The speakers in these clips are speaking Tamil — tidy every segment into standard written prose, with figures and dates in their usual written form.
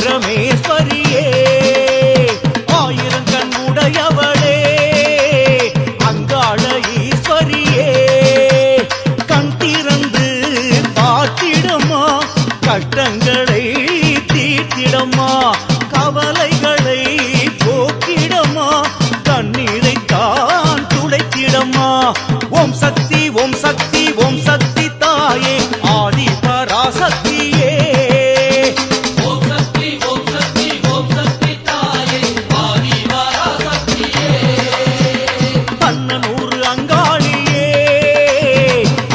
பரமேஸ்வரியே ஆயிரங்கண் உடையவளே அங்காள ஈஸ்வரியே கண் திறந்து பார்த்திடம்மா கஷ்டங்களை தீர்த்திடம்மா கவலைகளை போக்கிடம்மா கண்ணீரை தான் துடைத்திடம்மா ஓம் சக்தி ஓம் சக்தி ஓம் சக்தி தாயே ஆதி பராசக்தியே கண்ணனூர் அங்காளியே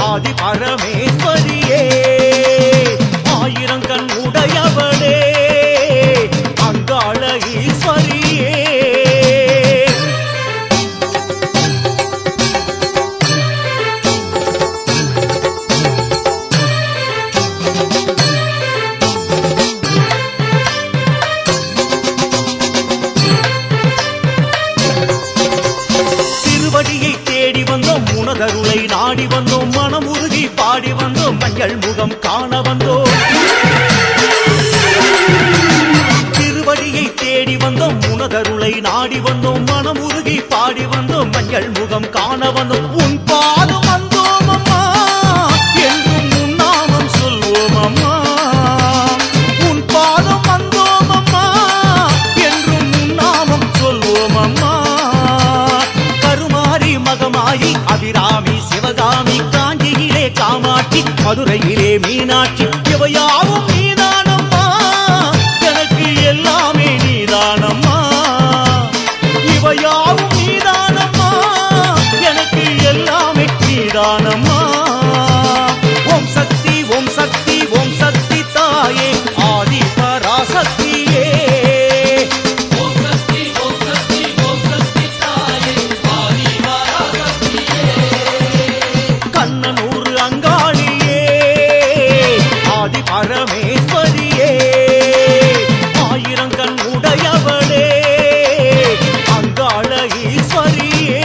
ஆதி பரமேஸ்வரியே ஆயிரங்கண் உடையவளே அங்காள ஈஸ்வரியே திருவடியை தேடி வந்தோம் உனதருளை நாடி வந்தோம் மனமுருகி பாடி வந்தோம் மஞ்சள் முகம் காண வந்தோம் திருவடியை தேடி வந்தோம் உனதருளை நாடி வந்தோம் மனமுருகி பாடி வந்தோம் மஞ்சள் முகம் காண வந்தோம் உன் பாதம் வந்தோம் அம்மா என்றும் உன் நாமம் சொல்வோம் அம்மா உன் பாதம் வந்தோம் அம்மா என்றும் உன் நாமம் சொல்வோம் அம்மா கருமாரி மகமாயி அபிராமி சிவகாமி காஞ்சியிலே காமாட்சி மதுரையிலே மீனாட்சி இவையாவும் நீதானம்மா எனக்கு எல்லாமே நீதானம்மா இவையாவும் நீதானம்மா எனக்கு எல்லாமே நீதானம்மா ஓம் சக்தி ஓம் சக்தி ஓம் சக்தி தாயே ஆதி பராசக்தியே கண்ணனூர் அங்காளியே ஆதி பரமேஸ்வரியே ஆயிரங்கண் உடையவளே அங்காள ஈஸ்வரியே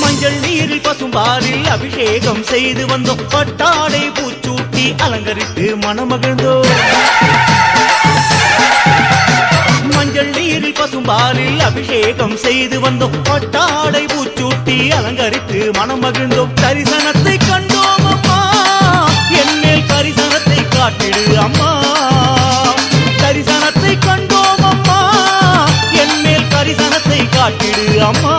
மஞ்சள் நீரில் பசும்பாலில் அபிஷேகம் செய்து வந்தோம் பட்டாடை பூச்சூட்டி அலங்கரித்து மனமகிழ்ந்தோம் மஞ்சள் நீரில் பசும்பாலில் அபிஷேகம் செய்து வந்தோம் பட்டாடை பூச்சூட்டி அலங்கரித்து மனமகிழ்ந்தோம் தரிசனத்தை கண்டோம் அம்மா என்மேல் தரிசனத்தை காட்டிடு அம்மா தரிசனத்தை கண்டோம் அம்மா என்மேல் தரிசனத்தை காட்டிடு அம்மா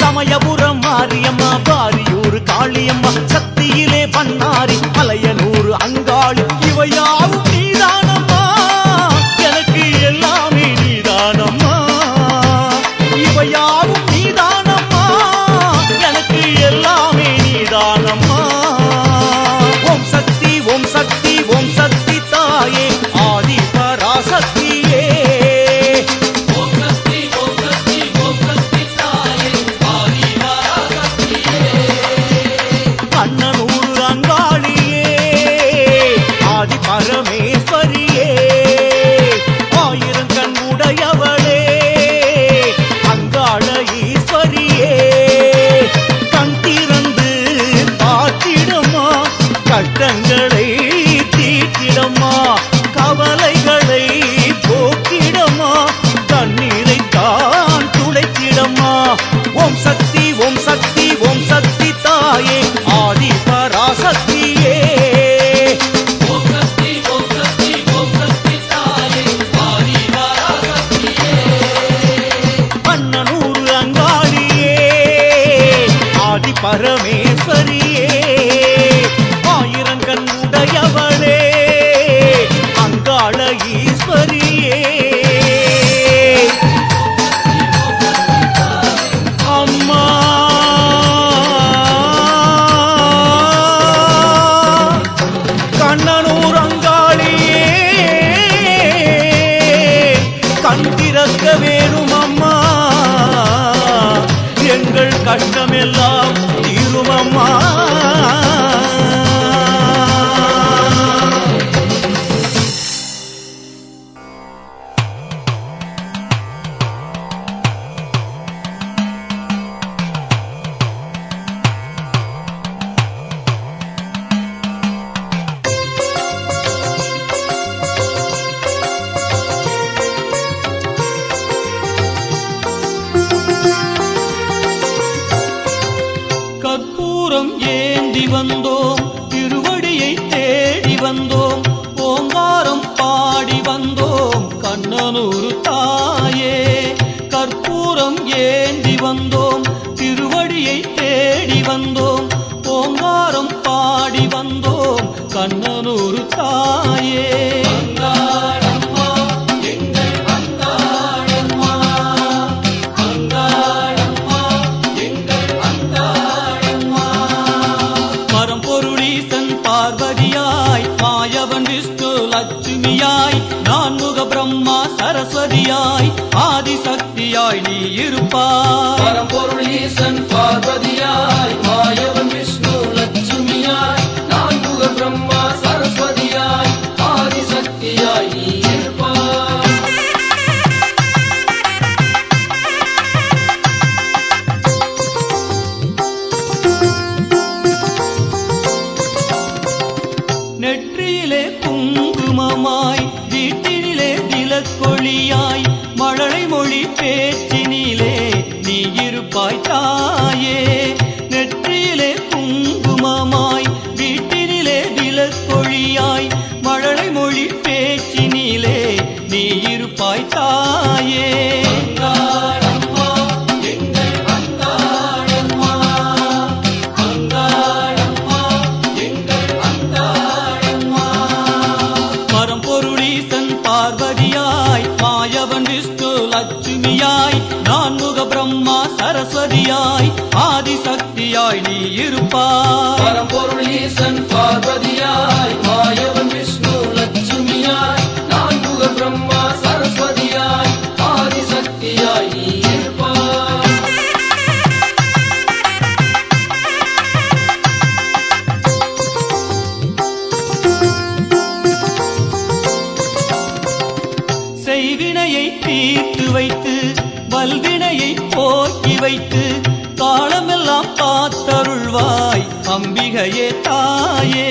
சமயபுரம் மாரியம்மா பாரியூர் காளியம்மா சக்தியிலே பண்ணாரி மலையனூர் அங்காளி இவையாவும் நீதானம்மா எனக்கு எல்லாமே நீதானம்மா இவையாவும் நீதானம்மா எனக்கு எல்லாமே நீதானம்மா ஓம் சக்தி ஓம் சக்தி ஓம் சக்தி தாயே ஆதி பராசக்தியே கண்ணனூர் அங்காளியே ஆதி பரமேஸ்வரியே ஆயிரங்கண் உடையவளே அங்காள ஈஸ்வரியே கண் திறந்து பார்த்திடம்மா கஷ்டங்களை தீர்த்திடம்மா கவலைகளை போக்கிடம்மா கண்ணீரை தான் துடைத்திடம்மா ஓம் சக்தி ஓம் சக்தி ஓம் சக்தி தாயே ஆதி பராசக்தியே கண்ணனூர் அங்காளியே ஆதி பரமேஸ்வரியே ஆயிரங்கண் உடையவளே அங்காள ஈஸ்வரியே அம்மா கண்ணனூர் அங்காளியே கண் திறக்க வேணும் அம்மா எங்கள் கஷ்டமெல்லாம் தீரும் அம்மா கண்ணனூரு தாயே. கற்பூரம் ஏந்தி வந்தோம், திருவடியை தேடி வந்தோம், ஓங்காரம் பாடி வந்தோம், கண்ணனூரு தாயே. பரம்பொருளீசன் பார்வதியாய், மாயவன் விஷ்ணு லட்சுமியாய், நான்முக பிரம்மா சரஸ்வதியாய், ஆதிசக்தியாய் நீ இருப்பாய். பரம்பொருளீசன் பார்வதியாய், மாயவன் விஷ்ணு லட்சுமியாய், நான்முக பிரம்மா சரஸ்வதியாய், ஆதிசக்தியாய் நீ இருப்பாய். நெற்றியிலே குங்குமமாய், வீட்டினிலே திலக்கொளியாய், மழலை மொழி பேச்சினிலே நீ இருப்பாய் தாயே. நெற்றியிலே குங்குமமாய், வீட்டினிலே திலக்கொளியாய், மழலை மொழி பேச்சினிலே நீ இருப்பாய் தாயே. பரம்பொருளீசன் பார்வதியாய், மாயவன் விஷ்ணு லட்சுமியாய், நான்முக பிரம்மா சரஸ்வதியாய், ஆதிசக்தியாய் நீ இருப்பாய். பரம்பொருளீசன் பார்வதியாய், மாயவன் விஷ்ணு லட்சுமியாய், நான்முக பிரம்மா சரஸ்வதியாய், ஆதிசக்தியாய் நீ இருப்பாய். செய்வினையை தீர்த்து வைத்து, வல்வினையை போக்கி வைத்து, காலமெல்லாம் காத்தருள்வாய் அம்பிகையே தாயே.